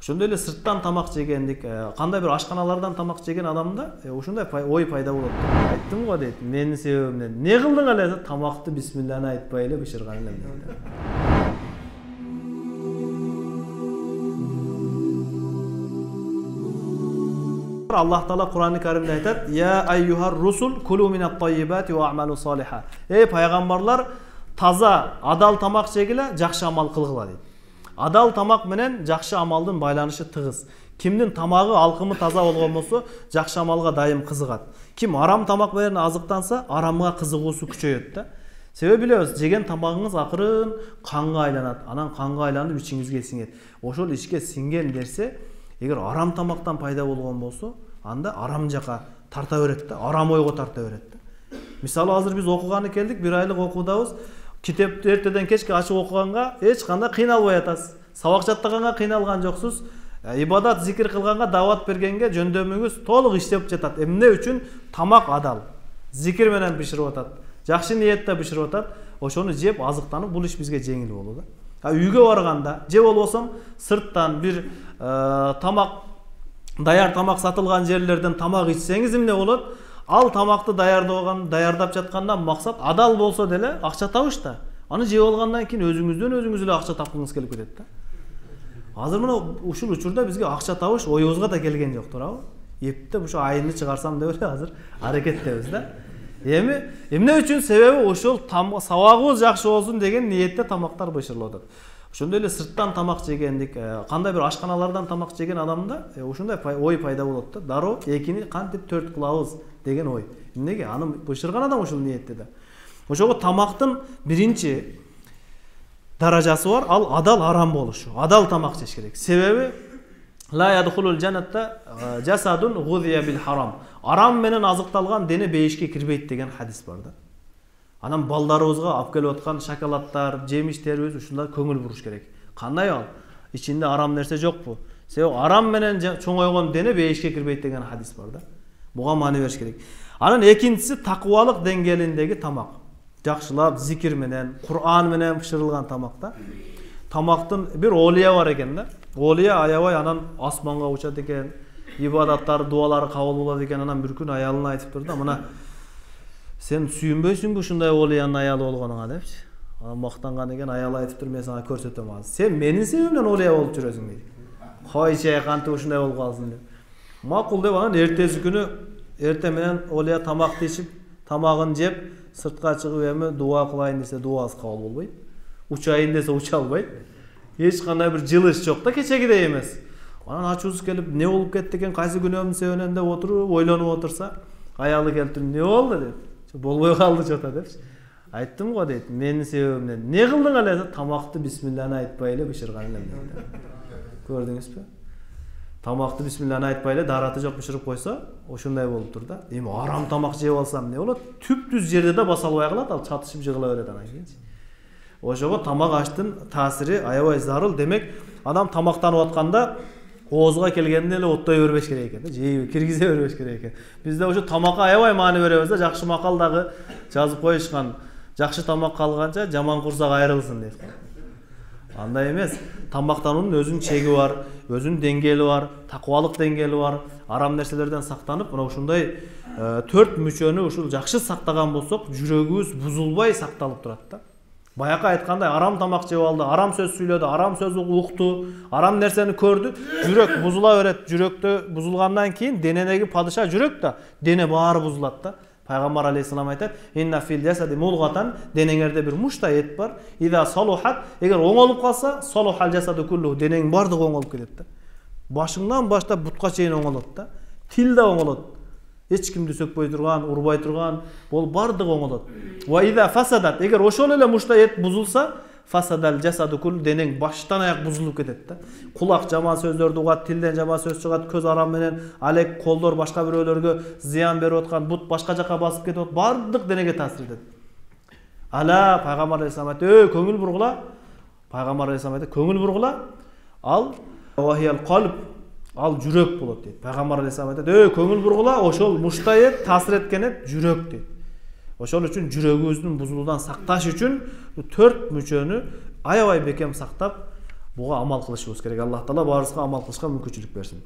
Ошондой эле сырттан тамак жегендик, кандай бир ашканалардан тамак жеген адамда ушундай ой пайда болот. Айттым го дейт, менин себебимден. Не кылдың эле? Тамакты бисмилланы айтпай эле бышырган элем дейт. Allah Taala Kur'an-ı Kerim'de aytat: "Ya eyyuhar rusul kulu minat tayyibati ve a'malu saliha." Ey peygamberler, taza, adal tamak jegile, jakşı amal kılgıla deyt. Adal tamak menen jakşı amaldın байланышы тыгыз. Kimdin tamagı, alkımı taza болгон болсо, jakşı amalga dayım kızıgat. Kim aram tamak менен azıktansa, aramga kızıgуусу күчөйөт да. Себеби билебиз, жеген тамагыңыз акырын канга айланат. Анан канга айланып ичиңизге сиңет. Ошол ичке сиңген нерсе, эгер арам тамактан пайда болгон болсо, анда арам жака тарта берет да, арам ойго тарта берет да. Мисалы азыр биз окуганы келдик, 1 айлык окуудабыз. Kitapты эртеден кечке ачып окуганга эч кандай кыйналбай атасыз. Сабак жаттаганга кыйналган жоксуз. Ибадат, зикир кылганга, дават бергенге жөндөмүңүз толук иштеп жатат. Эмне үчүн? Тамак адал. Зикир менен биширип атат. Жакшы ниетте биширип атат. Ошону жеп азыктанып, бул иш бизге жеңил болду да. Үйгө барганда, же болбосом сырттан бир тамак, даяр тамак сатылган жерлерден тамак ичсеңиз эмне болот? Ал тамакты даярдап жаткандан максат адал болсо деле акча табыш да. Аны жеп алгандан кийин өзүңүз эле акча тапкыңыз келип кетет да. Азыр мына ушул учурда бизге акча табыш оюбузга да келген жок, туурабы? Эптеп ушу айынды чыгарсам деп эле азыр аракеттебиз да. Эмне үчүн? Себеби ошол сабагыбыз жакшы болсун деген ниетте тамактар бышырылып атат. Ошондой эле сырттан тамак жегендик, кандай бир ашканалардан тамак жеген адамда ушундай ой пайда болот да. Дароо экини кантип 4 кылабыз деген ой. Эмнеге? Аны бышырган адам ушул ниетте да. Ошого тамактын биринчи даражасы бар, ал адал арам болушу. Адал тамак жеш керек. Себеби ла ядхулул жаннатта жасадун гузия бил харам. Арам менен азыкталган дене бейишке кирбейт деген хадис бар да. Анан балдарыбызга алып келип аткан шоколадтар, жемиштерибиз ушунда көңүл буруш керек. Кандай ал? Ичинде арам нерсе жокпу? Себеби арам менен чоңойгон дене бейишке кирбейт деген хадис бар да. Буга маани бериш керек. Анан экинчиси такыбалык деңгээлиндеги тамак. Жакшылап зикир менен, Кур'ан менен бышырылган тамакта. Тамактын бир олия бар экен да. Олия аябай анан асманга учат экен. Ибадаттар, дуалары кабыл болот экен. Анан бир күн аялына айтып турду, мына сен сүйүнбөйсүңбү ушундай олиянын аялы болгонуңа депчи. Анан мактанган экен, аялы айтып тур, мен сага көрсөтөм азыр. Сен менин себебимден олия болуп жүрөсүң дейт. Койчу, кантип ушундай болуп калсың деп. Макул деп анан эртеси күнү эрте менен олия тамакты ичип, тамагын жеп, сыртка чыгып эми дуа кылайын десе дуасы кабыл болбойт. Учайын десе уча албайт. Эч кандай бир жылыш жок да, кечегидей эмес. Анан ачуусу келип, не болуп кетти экен, кайсы күнөөмдүн себебинен деп отуруп, ойлонуп отурса, аялы келип туруп, не болду деп. Болбой калды жота депчи. Айттым го дейт, менин себебимден. Не кылдың эле? Тамакты бисмилланы айтпай эле бышырган элем дейт. Көрдүңүзбү? Тамакты бисмилланы айтпай эле дараты жок бышырып койсо, ошондой болуп тур да. Эми арам тамак жеп алсам не болот? Түп-түз жерде да баса албай калат, ал чатышып жыгыла берет анан кийинчи. Ошого тамак аштын таасири аябай зарыл. Демек, адам тамактанып атканда оозуга келгенде эле оттой бербеш керек экен да, жейби киргизе бербеш керек экен. Бизде ошо тамакка аябай маани беребиз да, жакшы макалдагы жазып коюшкан. Жакшы тамак калганча жаман курсак айрылсын дейт. Андай эмес. Тамактануунун өзүнүн чеги бар, өзүнүн деңгээли бар, такыбалык деңгээли бар. Арам нерселерден сактанып, мына ушундай 4 мүчөнү ушул жакшы сактаган болсок, жүрөгүбүз бузулбай сакталып турат да. Баякы айткандай, арам тамак жеп алды, арам сөз сүйлөдү, арам сөз укту, арам нерсени көрдү, жүрөк бузула берет. Жүрөктө бузулгандан кийин денедеги падыша жүрөк да, дене баары бузулат да. Пайгамбар алейхиссалам айтат: "Инна фил жасади мулгатан", денеңерде бир мушта эт бар. "Иза салухат", эгер оңолуп калса, салухал жасаду куллу, денең бардыгы оңолуп кетет да. Башыңдан баштап бутка чейин оңолот да. Тил да оңолот. Эч кимди сөкпөй турган, урбай турган, бол бардыгы оңолот. Ва иза фасадат, эгер ошол эле мушта эт бузулса, фасадал жасаду кул, денең баштан аяк бузулуп кетет да. Кулак жаман сөздөрдү угат, тилден жаман сөз чыгат, көз арам менен алек, колдор башка бирөөлөргө зыян берип аткан, бут башка жака басып кетип, бардык денеге таасир этет. Ала Пайгамбар алейхиссалам айтты: көңүл бургула. Пайгамбар алейхиссалам айтты: көңүл бургула. Ал вахиял калб, ал жүрөк болот дейт. Пайгамбар алейхиссалам айтты: көңүл бургула, ошол мушта эт таасир эткен эт жүрөк дейт. Ошол үчүн жүрөгүбүздүн бузулуудан сакташ үчүн 4 мүчөнү аябай бекем сактап, Буга амал кылышыбыз керек. Аллах таала баарыбызга амал кылышка мүмкүнчүлүк берсин.